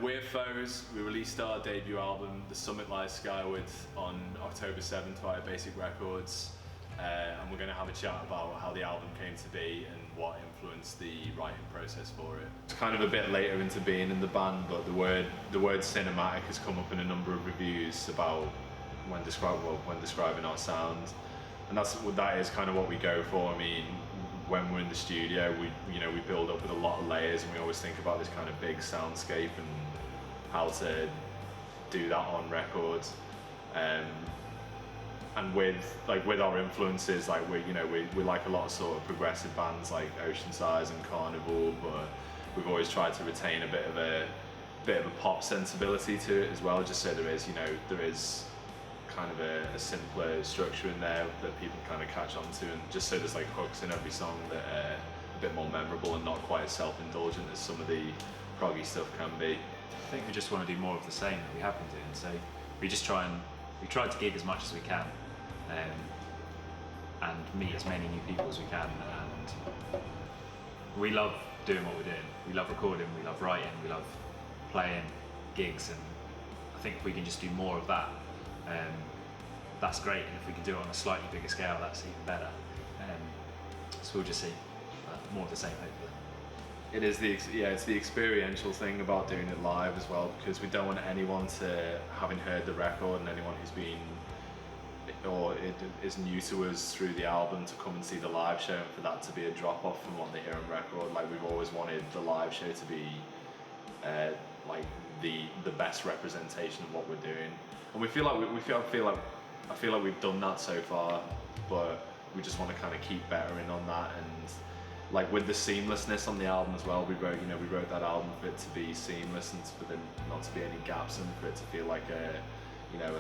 we're FOES. We released our debut album, The Summit Lies Skyward, on October 7th via Basic Records. And we're going to have a chat about how the album came to be and what influenced the writing process for it. It's kind of a bit later into being in the band, but the word cinematic has come up in a number of reviews about when describing our sound, and that is kind of what we go for. I mean, when we're in the studio, we build up with a lot of layers, and we always think about this kind of big soundscape and how to do that on records. And with our influences, like we like a lot of sort of progressive bands like Ocean Size and Carnival, but we've always tried to retain a bit of a pop sensibility to it as well, just so there is kind of a simpler structure in there that people kind of catch on to, and just so there's like hooks in every song that are a bit more memorable and not quite as self-indulgent as some of the proggy stuff can be. I think we just want to do more of the same that we have been doing, so we try to gig as much as we can, and meet as many new people as we can, and we love doing what we're doing. We love recording, we love writing, we love playing gigs, and I think if we can just do more of that, that's great, and if we can do it on a slightly bigger scale, that's even better. So we'll just see more of the same, hopefully. It is it's the experiential thing about doing it live as well, because we don't want anyone to, having heard the record, and anyone who's been or it is new to us through the album, to come and see the live show and for that to be a drop off from what they hear on record. Like, we've always wanted the live show to be like the best representation of what we're doing, and I feel like we've done that so far, but we just want to kind of keep bettering on that. And like with the seamlessness on the album as well, we wrote that album for it to be seamless and for there not to be any gaps, and for it to feel like a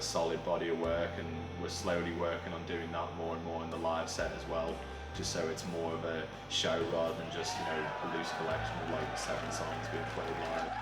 solid body of work. And we're slowly working on doing that more and more in the live set as well, just so it's more of a show rather than just a loose collection of like 7 songs being played live.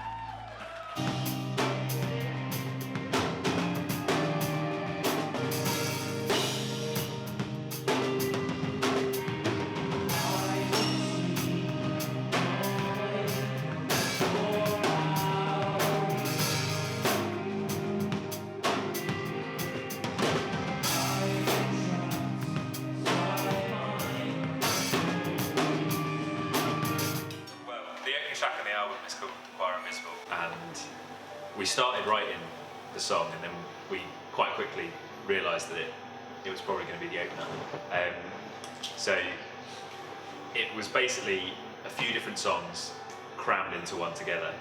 And we started writing the song, and then we quite quickly realised that it was probably going to be the opener. So it was basically a few different songs crammed into one together.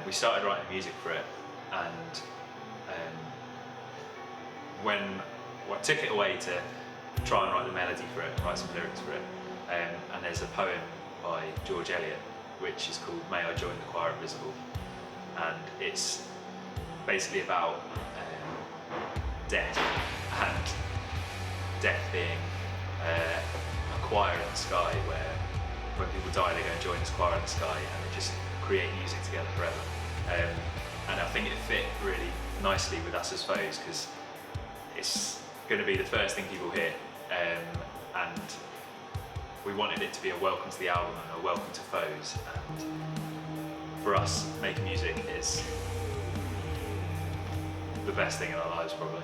We started writing music for it, and when I took it away to try and write the melody for it, write some lyrics for it, and there's a poem by George Eliot which is called May I Join the Choir Invisible, and it's basically about death, and death being a choir in the sky, where when people die they go and join this choir in the sky and they just create music together forever. And I think it fit really nicely with us as FOES, because it's going to be the first thing people hear, and we wanted it to be a welcome to the album and a welcome to FOES. And for us, making music is the best thing in our lives, probably.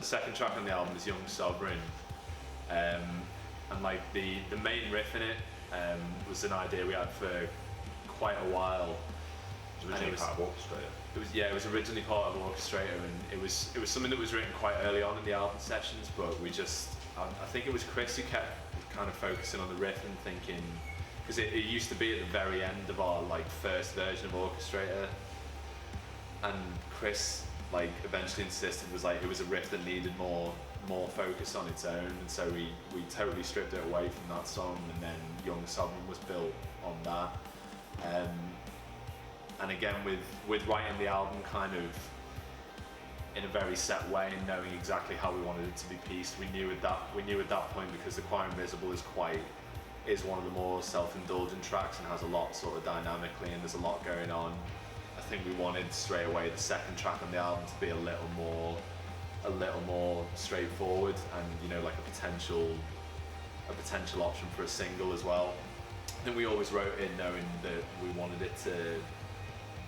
The second track on the album is Young Sovereign, and like the main riff in it was an idea we had for quite a while. It was originally part of Orchestrator. It was originally part of Orchestrator, and it was something that was written quite early on in the album sessions, but I think it was Chris who kept kind of focusing on the riff and thinking, because it used to be at the very end of our like first version of Orchestrator, and Chris like eventually insisted it was a riff that needed more focus on its own, and so we totally stripped it away from that song, and then Young Sovereign was built on that. And again, with writing the album kind of in a very set way and knowing exactly how we wanted it to be pieced. We knew at that point, because The Choir Invisible is one of the more self-indulgent tracks and has a lot sort of dynamically, and there's a lot going on. I think we wanted straight away the second track on the album to be a little more straightforward, and like a potential option for a single as well. I think we always wrote in knowing that we wanted it to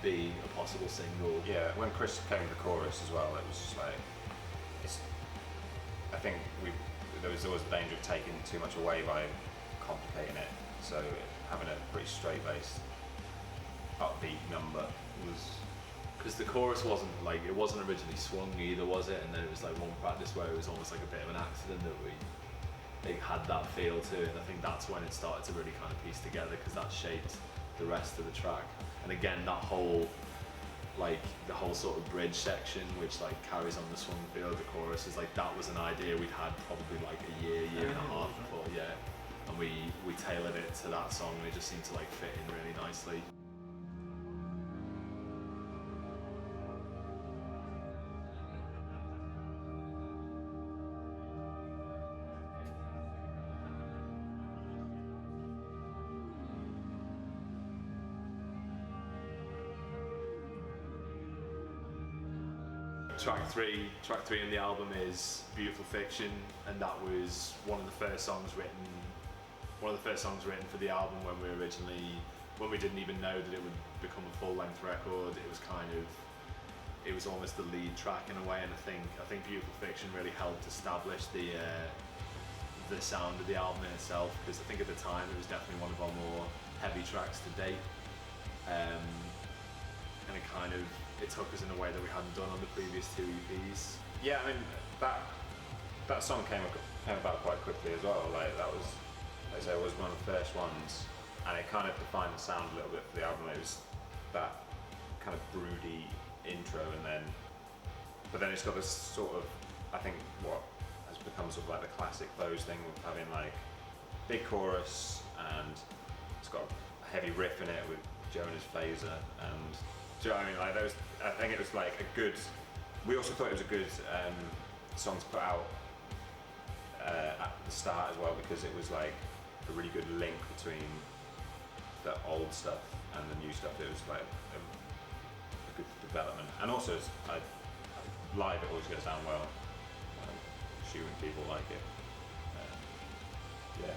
be a possible single. Yeah, when Chris came to the chorus as well, it was just like, I think there was always a danger of taking too much away by complicating it. So having a pretty straight-laced, upbeat number was. Because the chorus wasn't originally swung either, was it? And then it was like one practice where it was almost like a bit of an accident that it had that feel to it. And I think that's when it started to really kind of piece together, because that shaped the rest of the track. And again, the whole sort of bridge section, which like carries on the swung feel of the chorus, is like, that was an idea we'd had probably like a year and a half before, yeah. And we tailored it to that song, and it just seemed to like fit in really nicely. Track three in the album is Beautiful Fiction, and that was one of the first songs written for the album when we didn't even know that it would become a full-length record. It was almost the lead track in a way, and I think Beautiful Fiction really helped establish the sound of the album in itself, because I think at the time it was definitely one of our more heavy tracks to date, and it took us in a way that we hadn't done on the previous two EPs. Yeah, I mean, that song came about quite quickly as well. Like, that was, as I say, it was one of the first ones, and it kind of defined the sound a little bit for the album. It was that kind of broody intro, but then it's got this sort of, I think, what has become sort of like the classic FOES thing of having like big chorus, and it's got a heavy riff in it with Jonah's phaser, and do you know what I mean? Like, I think it was like a good. We also thought it was a good song to put out at the start as well, because it was like a really good link between the old stuff and the new stuff. It was like a good development, and also live it always goes down well. Assuming people like it. Yeah.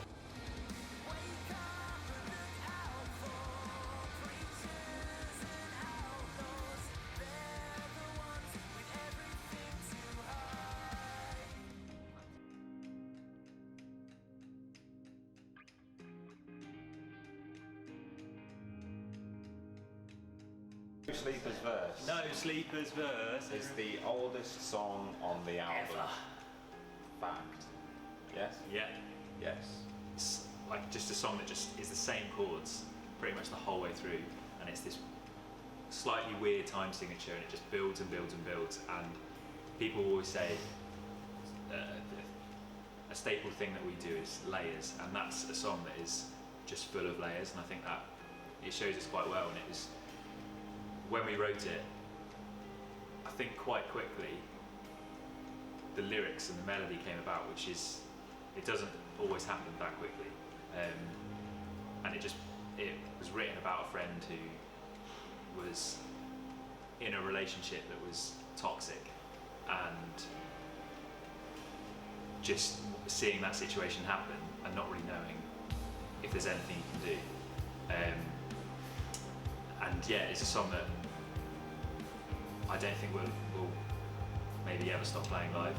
No Sleepers Verse. No Sleepers Verse Is the oldest song on the album. ever. Fact. Yes? Yeah. Yes. It's like just a song that just is the same chords pretty much the whole way through, and it's this slightly weird time signature, and it just builds and builds and builds. And people always say a staple thing that we do is layers, and that's a song that is just full of layers, and I think that it shows us quite well. And it was, when we wrote it, I think quite quickly the lyrics and the melody came about, which is, it doesn't always happen that quickly, and it was written about a friend who was in a relationship that was toxic, and just seeing that situation happen and not really knowing if there's anything you can do. And yeah, it's a song that I don't think we'll maybe ever stop playing live.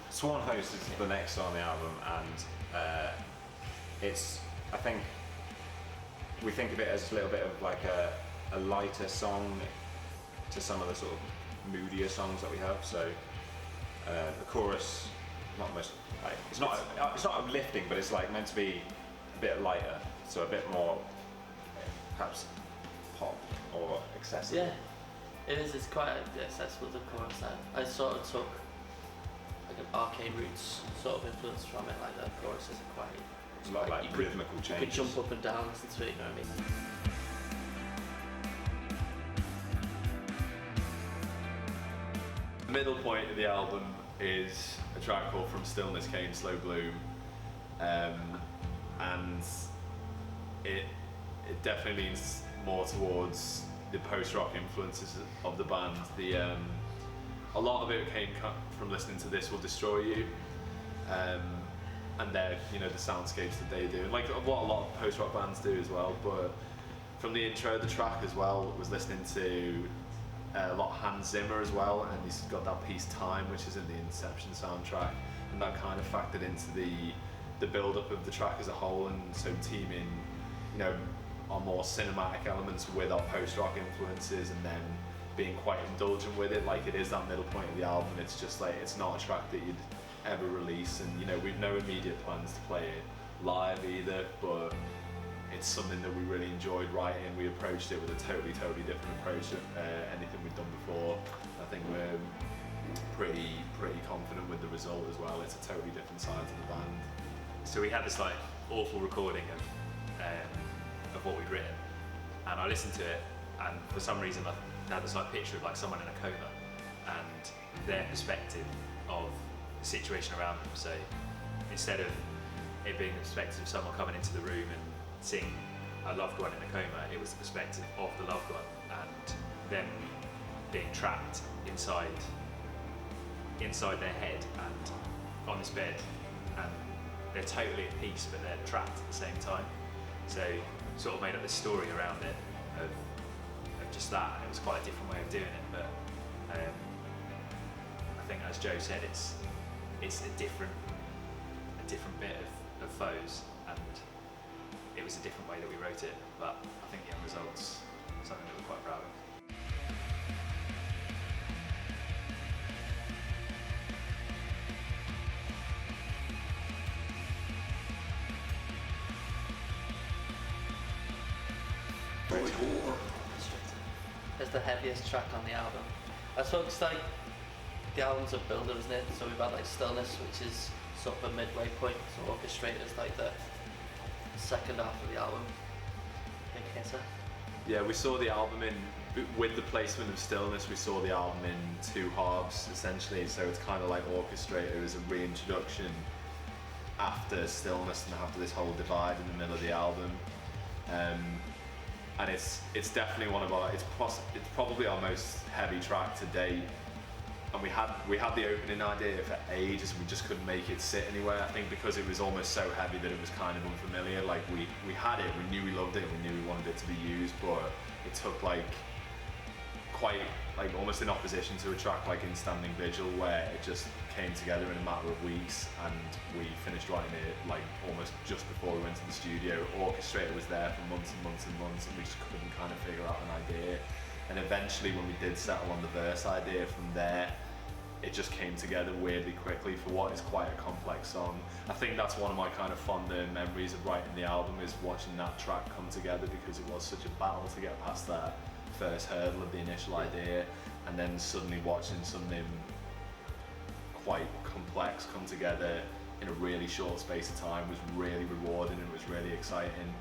Sworn Host is the next song on the album, and I think we think of it as a little bit of like a lighter song to some of the sort of moodier songs that we have. So the chorus, it's not uplifting, but it's like meant to be a bit lighter, so a bit more perhaps pop or accessible. Yeah, it is. It's quite accessible, the chorus. I sort of took like an arcane roots sort of influence from it, like the choruses are quite. It's a lot like you rhythmical You changes. could jump up and down, listen to it, you know what I mean? The middle point of the album is a track called From Stillness Came Slow Bloom, and it definitely leans more towards the post-rock influences of the band. A lot of it came from listening to This Will Destroy You, and their, the soundscapes that they do, and like what a lot of post-rock bands do as well. But from the intro of the track as well, was listening to a lot of Hans Zimmer as well, and he's got that piece Time, which is in the Inception soundtrack, and that kind of factored into the build-up of the track as a whole. And so teaming, our more cinematic elements with our post-rock influences, and then being quite indulgent with it, like it is that middle point of the album. It's just like, it's not a track that you'd ever release, and we've no immediate plans to play it live either, but it's something that we really enjoyed writing. We approached it with a totally different approach to anything we've done before. I think we're pretty confident with the result as well. It's a totally different side to the band. So we had this like awful recording of what we'd written, and I listened to it, and for some reason I had this like picture of like someone in a coma and their perspective of the situation around them. So instead of it being the perspective of someone coming into the room and seeing a loved one in a coma, it was the perspective of the loved one and them being trapped inside their head and on this bed, and they're totally at peace but they're trapped at the same time. So sort of made up this story around it of just that, and it was quite a different way of doing it, but I think, as Joe said, it's a different bit of FOES, and it was a different way that we wrote it, but I think the end result's something that we're quite proud of. It's the heaviest track on the album. I suppose it's like the album's a builder, isn't it? So we've had like Stillness, which is sort of a midway point, so Orchestrated is like the second half of the album. I think it's Yeah, we saw the album with the placement of Stillness, we saw the album in two halves essentially, so it's kind of like Orchestrated. It was a reintroduction after Stillness and after this whole divide in the middle of the album. And it's definitely one of our, it's probably our most heavy track to date. And we had the opening idea for ages, and we just couldn't make it sit anywhere. I think because it was almost so heavy that it was kind of unfamiliar. Like we had it, we knew we loved it, we knew we wanted it to be used, but it took quite almost in opposition to a track like In Standing Vigil, where it just came together in a matter of weeks, and we finished writing it like almost just before we went to the studio. Orchestrator was there for months and months and months, and we just couldn't kind of figure out an idea. And eventually, when we did settle on the verse idea from there, it just came together weirdly quickly for what is quite a complex song. I think that's one of my kind of fonder memories of writing the album, is watching that track come together, because it was such a battle to get past that first hurdle of the initial idea, and then suddenly watching something quite complex come together in a really short space of time was really rewarding, and it was really exciting.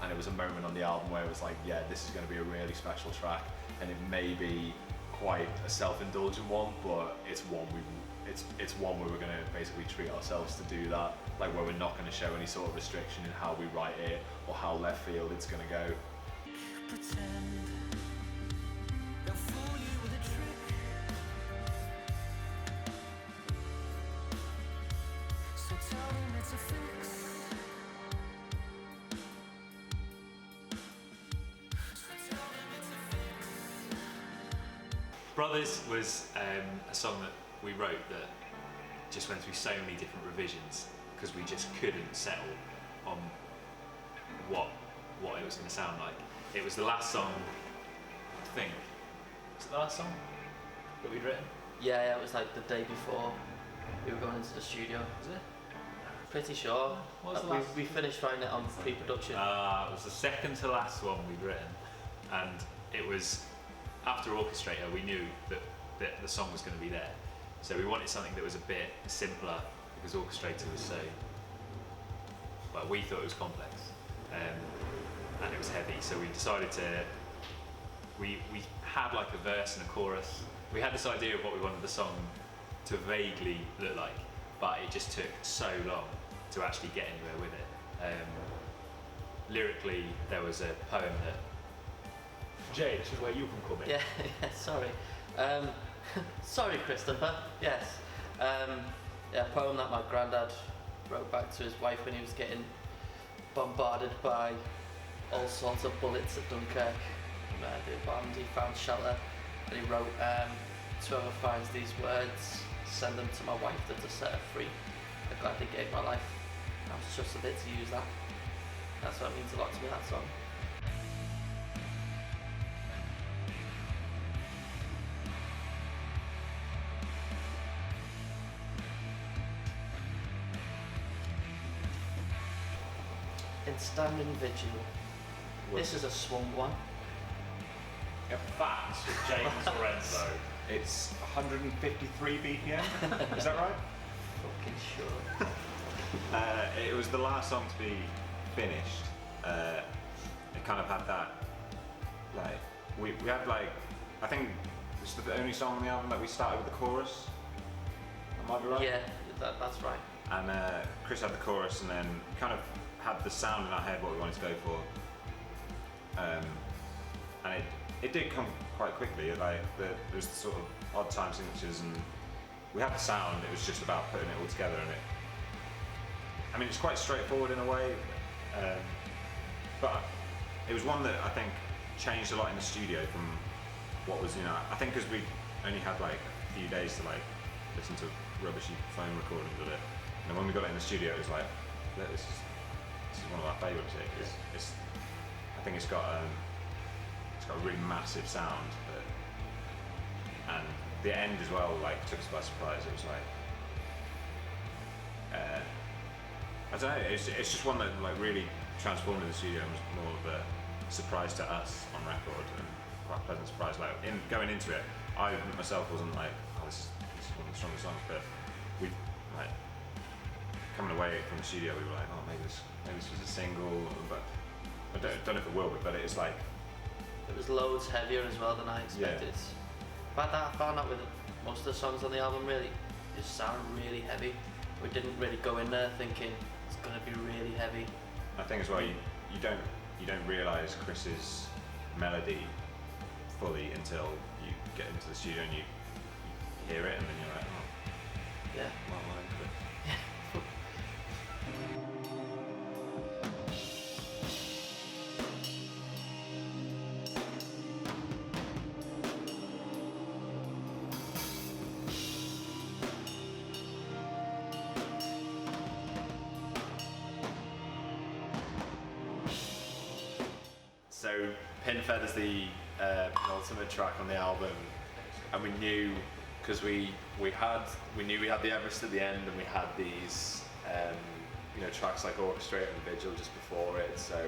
And it was a moment on the album where it was like, yeah, this is going to be a really special track, and it may be quite a self-indulgent one, but it's one where we're going to basically treat ourselves to do that, like where we're not going to show any sort of restriction in how we write it or how left field it's going to go. Pretend they'll fool you with a trick, so tell them it's a fix. Brothers was a song that we wrote that just went through so many different revisions, because we just couldn't settle on what it was going to sound like. It was the last song, I think. Was it the last song that we'd written? Yeah, it was like the day before we were going into the studio. Was it? Pretty sure. What was the last? We finished writing it on pre-production. It was the second to last one we'd written, and it was after Orchestrator. We knew that the song was going to be there, So we wanted something that was a bit simpler because Orchestrator was so, well, we thought it was complex and it was heavy. So we decided we had like a verse and a chorus. We had this idea of what we wanted the song to vaguely look like, but it just took so long to actually get anywhere with it. Lyrically, there was a poem that Jay, this is where you can come in. Yeah, sorry. Sorry, Christopher. Yes. Yeah, a poem that my granddad wrote back to his wife when he was getting bombarded by all sorts of bullets at Dunkirk. They bombed, he found shelter, and he wrote, "To whoever finds these words, send them to my wife to set her free. I gladly gave my life." I was just a bit to use that. That's what it means a lot to me, that song. In standing vigil. This is a swung one. Facts with James Lorenzo. It's 153 BPM. Is that right? Fucking sure. It was the last song to be finished. It kind of had that, like, we had like, I think it's the only song on the album that we started with the chorus. That might be right? Yeah, that's right. And Chris had the chorus, and then kind of had the sound in our head what we wanted to go for. And it did come quite quickly. Like there was sort of odd time signatures, and we had the sound. It was just about putting it all together. And I mean, it's quite straightforward in a way, but it was one that I think changed a lot in the studio from what was, I think because we only had like a few days to like listen to rubbishy phone recordings of it, and when we got it in the studio, it was like, this is one of our favourites. I think it's got a really massive sound, and the end as well like took us by surprise. It was like, I don't know. It's just one that like really transformed in the studio and was more of a surprise to us on record, and quite a pleasant surprise. Like going into it, I myself wasn't like, oh, this is one of the strongest songs, but we like coming away from the studio, we were like, oh, maybe this was a single, but I don't know if it will be, but it's like, it was loads heavier as well than I expected. But I found out with most of the songs on the album really just sound really heavy. We didn't really go in there thinking it's gonna be really heavy. I think as well you don't realise Chris's melody fully until you get into the studio and you hear it, and then you're like, oh, Yeah. well into it. So Pinfed is the penultimate track on the album, and we knew because we knew we had the Everest at the end, and we had these tracks like Orchestrator and Vigil just before it. So,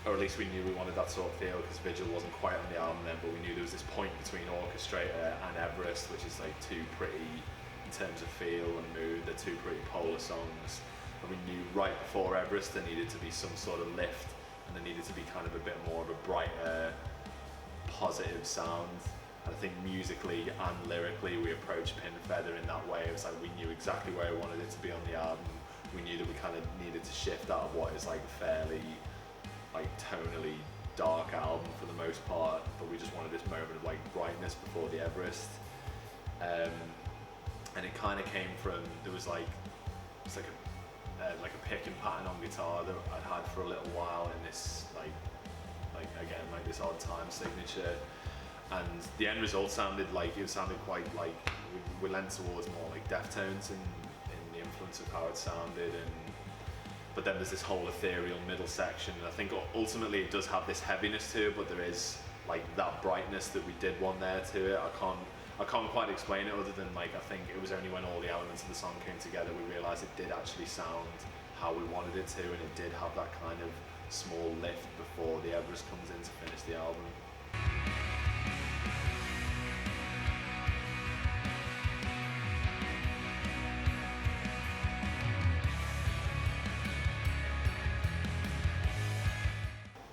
or at least we knew we wanted that sort of feel, because Vigil wasn't quite on the album then, but we knew there was this point between Orchestrator and Everest, which is like two pretty, in terms of feel and mood, they're two pretty polar songs. And we knew right before Everest there needed to be some sort of lift, and there needed to be kind of a bit more of a brighter, positive sound. And I think musically and lyrically we approached Pinfeather in that way. It was like we knew exactly where we wanted it to be on the album. We knew that we kind of needed to shift out of what is like fairly like tonally dark album for the most part, but we just wanted this moment of like brightness before the Everest. And it kind of came from, there was like, it's like a picking pattern on guitar that I'd had for a little while in this like again like this odd time signature, and the end result sounded quite like we lent towards more like Deftones in the influence of how it sounded, but then there's this whole ethereal middle section, and I think ultimately it does have this heaviness to it, but there is like that brightness that we did want there to it. I can't quite explain it other than like I think it was only when all the elements of the song came together we realised it did actually sound how we wanted it to, and it did have that kind of small lift before the Everest comes in to finish the album.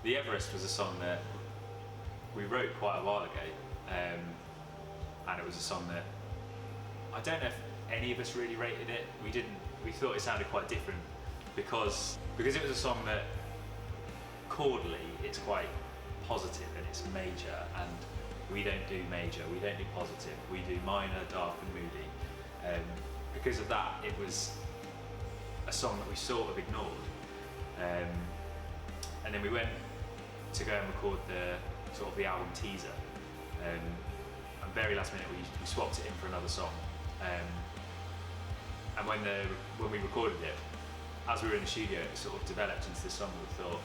The Everest was a song that we wrote quite a while ago, and it was a song that I don't know if any of us really rated it. We didn't. We thought it sounded quite different because it was a song that chordally it's quite positive and it's major, and we don't do major, we don't do positive, we do minor, dark and moody. Because of that, it was a song that we sort of ignored. And then we went to go and record the album teaser. And very last minute we swapped it in for another song. And when we recorded it, as we were in the studio, it sort of developed into this song that we thought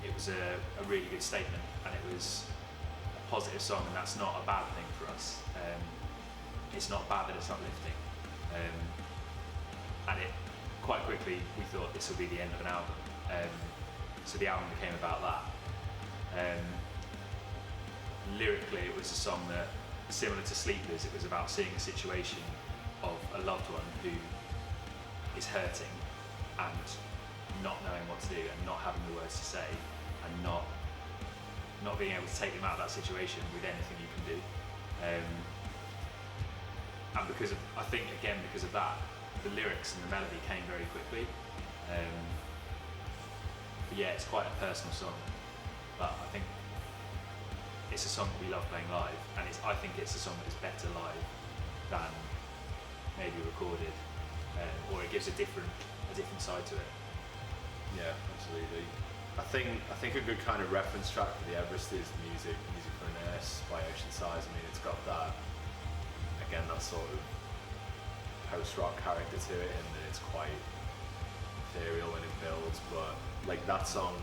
it was a really good statement, and it was a positive song, and that's not a bad thing for us. It's not bad that it's uplifting. And it quite quickly we thought this would be the end of an album. So the album became about that. Lyrically, it was a song that, similar to Sleepers, it was about seeing a situation of a loved one who is hurting and not knowing what to do and not having the words to say and not being able to take them out of that situation with anything you can do. And because of that, the lyrics and the melody came very quickly. But yeah, it's quite a personal song, but I think it's a song that we love playing live, and I think it's a song that is better live than maybe recorded, or it gives a different side to it. Yeah, absolutely. I think a good kind of reference track for the Everest is Music for a Nurse by Ocean Size. I mean, it's got that sort of post-rock character to it, and it's quite ethereal when it builds, but like that song,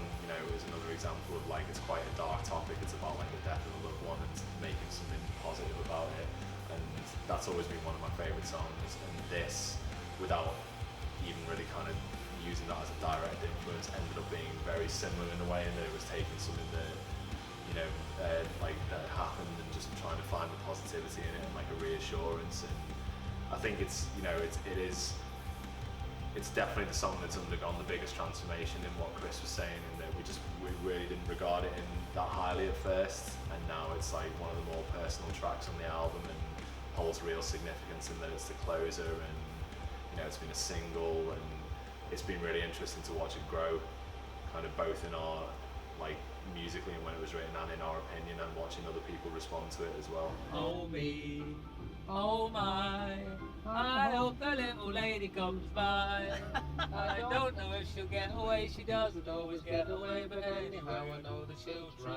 is another example of like, it's quite a dark topic. It's about like the death of a loved one and making something positive about it, and that's always been one of my favourite songs. And this, without even really kind of using that as a direct influence, ended up being very similar in a way, and that it was taking something that that happened and just trying to find the positivity in it and like a reassurance. And I think it's definitely the song that's undergone the biggest transformation in what Chris was saying, and that we really didn't regard it in that highly at first, and now it's like one of the more personal tracks on the album and holds real significance in that it's the closer, and it's been a single, and it's been really interesting to watch it grow, kind of both in our like musically and when it was written, and in our opinion, and watching other people respond to it as well. Oh me, oh my, I hope the little lady comes by. I don't know if she'll get away, she doesn't always get away, but anyhow I know that she'll try.